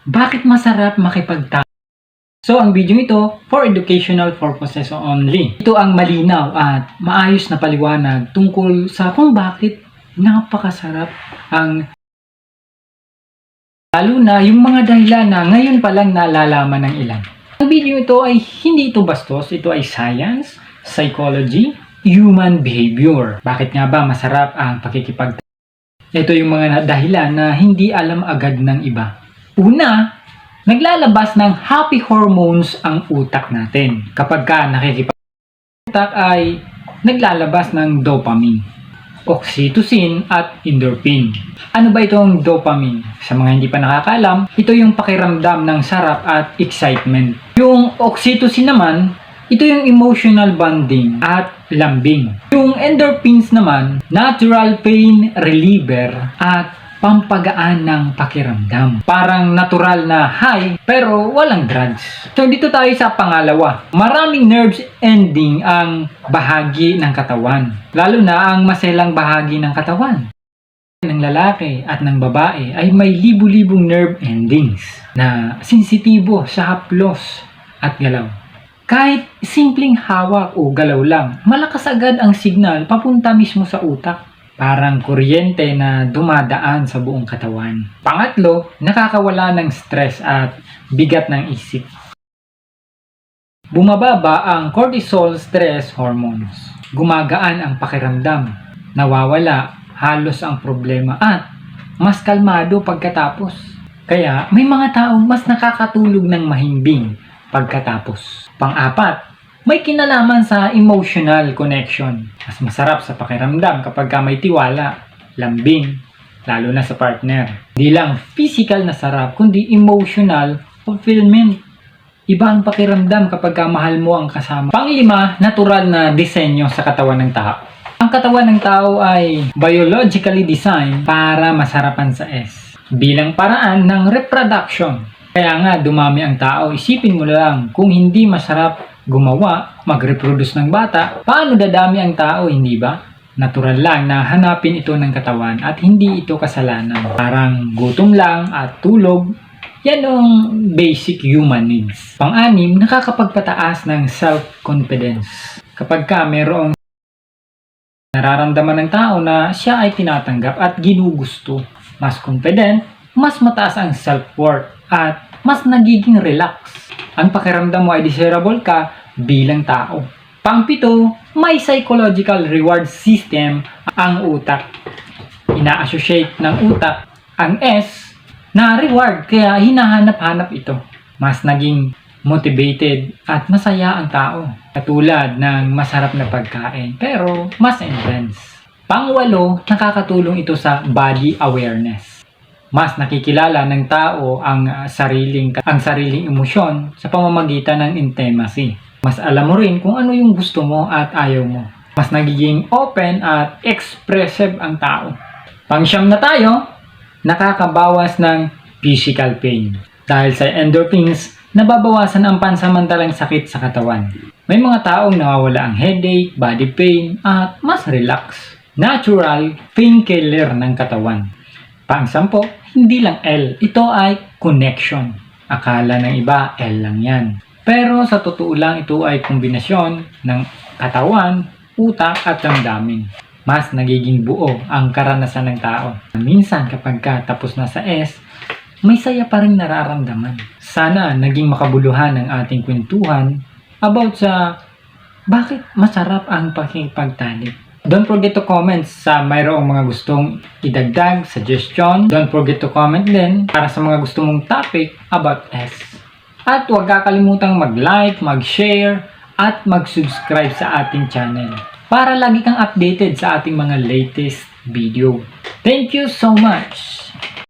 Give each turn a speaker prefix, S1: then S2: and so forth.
S1: Bakit masarap makipagtalo? So, ang video ito, for educational purposes only. Ito ang malinaw at maayos na paliwanag tungkol sa kung bakit napakasarap ang lalo na yung mga dahilan na ngayon pa lang nalalaman ng ilan. Ang video ito ay hindi ito bastos, ito ay science, psychology, human behavior. Bakit nga ba masarap ang pakikipagtalo? Ito yung mga dahilan na hindi alam agad ng iba. Una, naglalabas ng happy hormones ang utak natin. Kapag ka utak ay naglalabas ng dopamine, oxytocin at endorphin. Ano ba itong dopamine? Sa mga hindi pa nakakaalam, ito yung pakiramdam ng sarap at excitement. Yung oxytocin naman, ito yung emotional bonding at lambing. Yung endorphins naman, natural pain reliever at pampagaan ng pakiramdam. Parang natural na high pero walang drugs. So dito tayo sa pangalawa. Maraming nerves ending ang bahagi ng katawan. Lalo na ang maselang bahagi ng katawan. Ng lalaki at ng babae ay may libu-libong nerve endings na sensitibo sa haplos at galaw. Kahit simpleng hawak o galaw lang, malakas agad ang signal papunta mismo sa utak. Parang kuryente na dumadaan sa buong katawan. Pangatlo, nakakawala ng stress at bigat ng isip. Bumababa ang cortisol stress hormones. Gumagaan ang pakiramdam. Nawawala halos ang problema at mas kalmado pagkatapos. Kaya may mga taong mas nakakatulog ng mahimbing pagkatapos. Pang-apat, may kinalaman sa emotional connection. Mas masarap sa pakiramdam kapag ka may tiwala, lambing, lalo na sa partner. Hindi lang physical na sarap, kundi emotional fulfillment. Iba ang pakiramdam kapag ka mahal mo ang kasama. Pang-lima, natural na disenyo sa katawan ng tao. Ang katawan ng tao ay biologically designed para masarapan sa S. Bilang paraan ng reproduction. Kaya nga dumami ang tao, isipin mo lang kung hindi masarap gumawa, mag-reproduce ng bata, paano dadami ang tao, hindi ba? Natural lang na hanapin ito ng katawan at hindi ito kasalanan. Parang gutom lang at tulog, yan ang basic human needs. Pang-anim, nakakapagpataas ng self-confidence. Kapag ka mayroong nararamdaman ng tao na siya ay tinatanggap at ginugusto, mas confident, mas mataas ang self-worth at mas nagiging relax. Ang pakiramdam mo ay desirable ka bilang tao. Pang-pito, may psychological reward system ang utak. Ina-associate ng utak ang S na reward kaya hinahanap-hanap ito. Mas naging motivated at masaya ang tao. Katulad ng masarap na pagkain pero mas intense. Pang-walo, nakakatulong ito sa body awareness. Mas nakikilala ng tao ang sariling emosyon sa pamamagitan ng intimacy. Mas alam mo rin kung ano yung gusto mo at ayaw mo. Mas nagiging open at expressive ang tao. Pang-siyam na tayo, nakakabawas ng physical pain. Dahil sa endorphins, nababawasan ang pansamantalang sakit sa katawan. May mga taong nawawala ang headache, body pain, at mas relax. Natural painkiller ng katawan. Pang-sampo, hindi lang L. Ito ay connection. Akala ng iba, L lang yan. Pero sa totoo lang, ito ay kombinasyon ng katawan, utak at damdamin. Mas nagiging buo ang karanasan ng tao. Minsan kapag tapos na sa S, may saya pa rin nararamdaman. Sana naging makabuluhan ang ating kwentuhan about sa bakit masarap ang pakikipagtalik. Don't forget to comment sa mayroong mga gustong idagdag, suggestion. Don't forget to comment din para sa mga gusto mong topic about S. At huwag kakalimutang mag-like, mag-share, at mag-subscribe sa ating channel para lagi kang updated sa ating mga latest video. Thank you so much!